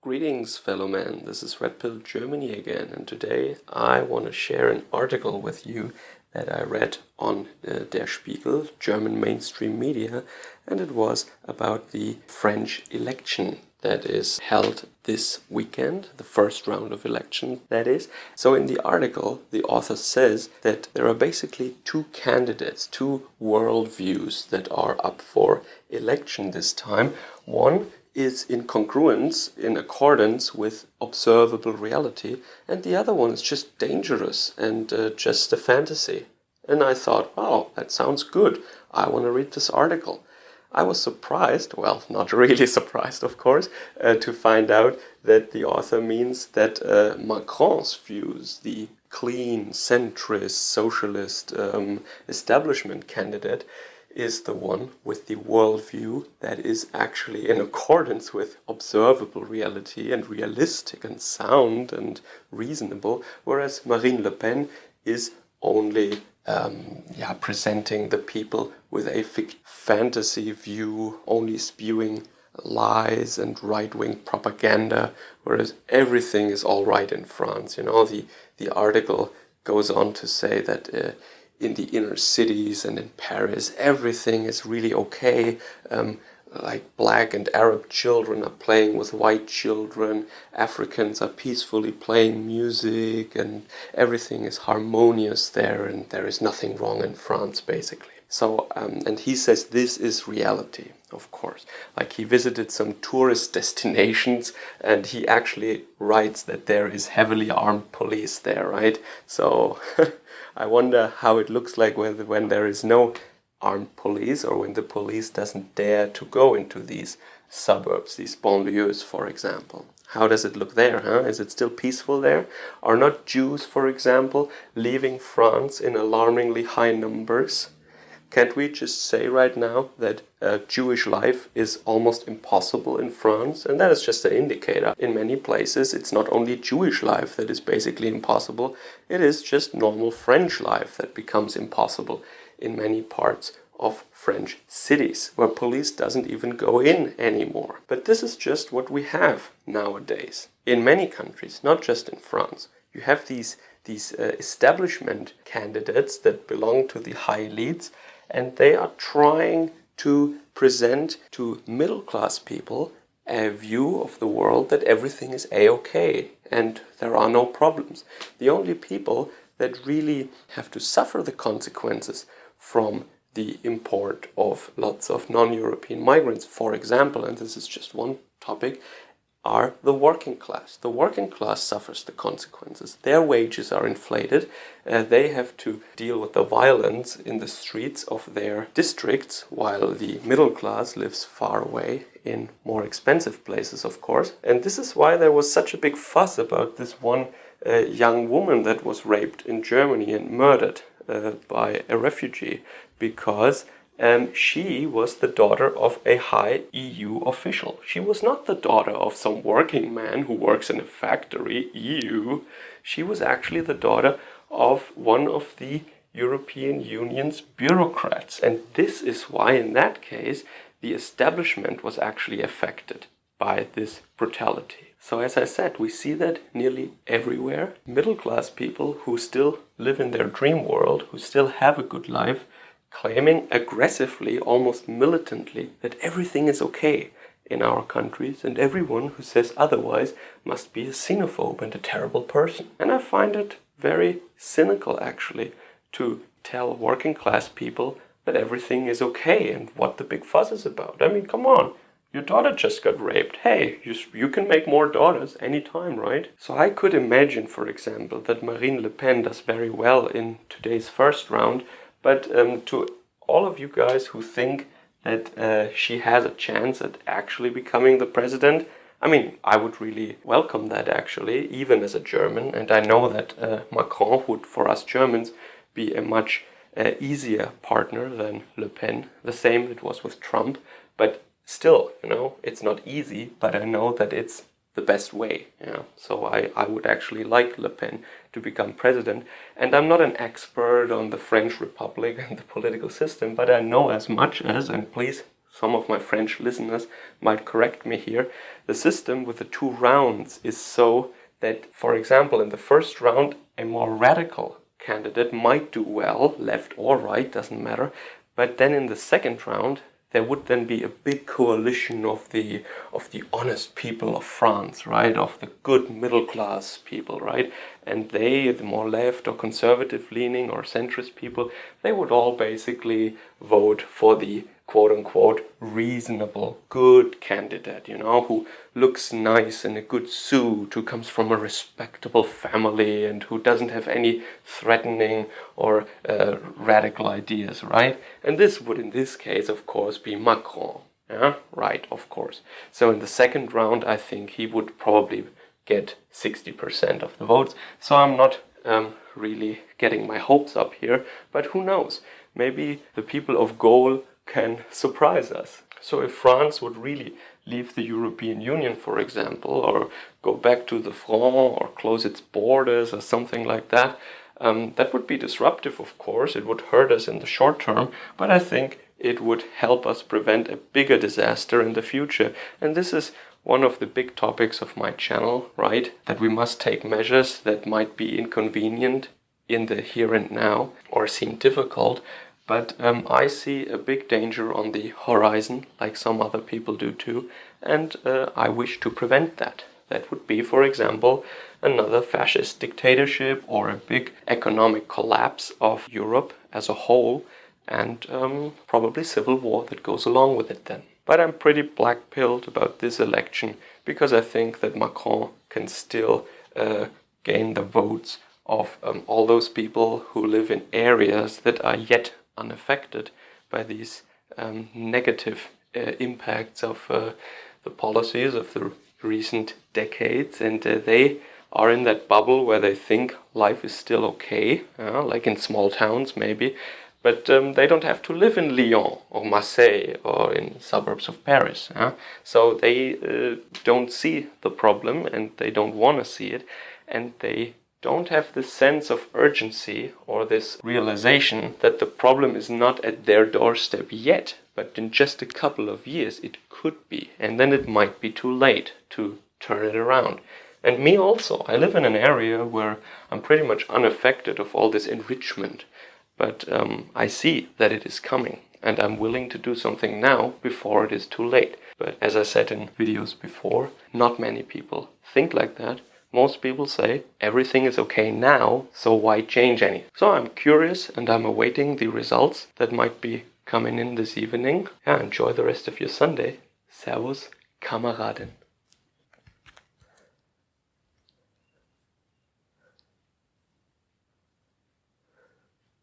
Greetings, fellow man. This is Red Pill Germany again, and today I want to share an article with you that I read on Der Spiegel, German mainstream media, and it was about the French election that is held this weekend, the first round of election, that is. So in the article, the author says that there are basically two candidates, two worldviews that are up for election this time. One is in congruence, in accordance with observable reality, and the other one is just dangerous and just a fantasy. And I thought, oh, that sounds good. I want to read this article. I was surprised, well, not really surprised, of course, to find out that the author means that Macron's views, the clean, centrist, socialist establishment candidate, is the one with the worldview that is actually in accordance with observable reality and realistic and sound and reasonable, whereas Marine Le Pen is only presenting the people with a fantasy view, only spewing lies and right-wing propaganda, whereas everything is all right in France. You know, the article goes on to say that in the inner cities and in Paris, everything is really okay. Like black and Arab children are playing with white children, Africans are peacefully playing music, and everything is harmonious there, and there is nothing wrong in France, basically. So, and he says this is reality, of course. Like, he visited some tourist destinations, and he actually writes that there is heavily armed police there, right? So, I wonder how it looks like when there is no armed police, or when the police doesn't dare to go into these suburbs, these banlieues, for example. How does it look there, huh? Is it still peaceful there? Are not Jews, for example, leaving France in alarmingly high numbers? Can't we just say right now that Jewish life is almost impossible in France? And that is just an indicator. In many places, it's not only Jewish life that is basically impossible, it is just normal French life that becomes impossible in many parts of French cities, where police doesn't even go in anymore. But this is just what we have nowadays. In many countries, not just in France, you have these establishment candidates that belong to the high elites, and they are trying to present to middle-class people a view of the world that everything is a-okay and there are no problems. The only people that really have to suffer the consequences from the import of lots of non-European migrants, for example, and this is just one topic, are the working class. The working class suffers the consequences. Their wages are inflated. They have to deal with the violence in the streets of their districts, while the middle class lives far away in more expensive places, of course. And this is why there was such a big fuss about this one young woman that was raped in Germany and murdered by a refugee, because she was the daughter of a high EU official. She was not the daughter of some working man who works in a factory, EU. She was actually the daughter of one of the European Union's bureaucrats. And this is why, in that case, the establishment was actually affected by this brutality. So as I said, we see that nearly everywhere. Middle-class people who still live in their dream world, who still have a good life, claiming aggressively, almost militantly, that everything is okay in our countries, and everyone who says otherwise must be a xenophobe and a terrible person. And I find it very cynical, actually, to tell working-class people that everything is okay and what the big fuss is about. I mean, come on. Your daughter just got raped. Hey, you can make more daughters anytime, right? So I could imagine, for example, that Marine Le Pen does very well in today's first round, but to all of you guys who think that she has a chance at actually becoming the president, I mean, I would really welcome that, actually, even as a German. And I know that Macron would, for us Germans, be a much easier partner than Le Pen. The same it was with Trump, but still, you know, it's not easy, but I know that it's the best way. Yeah. So I would actually like Le Pen to become president. And I'm not an expert on the French Republic and the political system, but I know as much as, and please some of my French listeners might correct me here, the system with the 2 rounds is so that, for example, in the first round, a more radical candidate might do well, left or right, doesn't matter, but then in the second round, there would then be a big coalition of the honest people of France, right? Of the good middle class people, right? And they, the more left or conservative leaning or centrist people, they would all basically vote for the quote-unquote reasonable, good candidate, who looks nice in a good suit, who comes from a respectable family and who doesn't have any threatening or radical ideas, right? And this would, in this case, of course, be Macron. Yeah, right, of course. So in the second round, I think he would probably get 60% of the votes. So I'm not really getting my hopes up here, but who knows? Maybe the people of Gaul can surprise us. So if France would really leave the European Union, for example, or go back to the franc or close its borders or something like that, that would be disruptive, of course. It would hurt us in the short term, but I think it would help us prevent a bigger disaster in the future. And this is one of the big topics of my channel, right? That we must take measures that might be inconvenient in the here and now or seem difficult. But I see a big danger on the horizon, like some other people do too, and I wish to prevent that. That would be, for example, another fascist dictatorship or a big economic collapse of Europe as a whole, and probably civil war that goes along with it then. But I'm pretty black-pilled about this election because I think that Macron can still gain the votes of all those people who live in areas that are yet unaffected by these negative impacts of the policies of the recent decades, and they are in that bubble where they think life is still okay, like in small towns maybe, but they don't have to live in Lyon or Marseille or in suburbs of Paris. So they don't see the problem and they don't want to see it, and they don't have this sense of urgency or this realization that the problem is not at their doorstep yet, but in just a couple of years it could be, and then it might be too late to turn it around. And me also, I live in an area where I'm pretty much unaffected of all this enrichment, but I see that it is coming, and I'm willing to do something now before it is too late. But as I said in videos before, not many people think like that. Most people say everything is okay now, so why change anything? So I'm curious and I'm awaiting the results that might be coming in this evening. Yeah, enjoy the rest of your Sunday. Servus, Kameraden.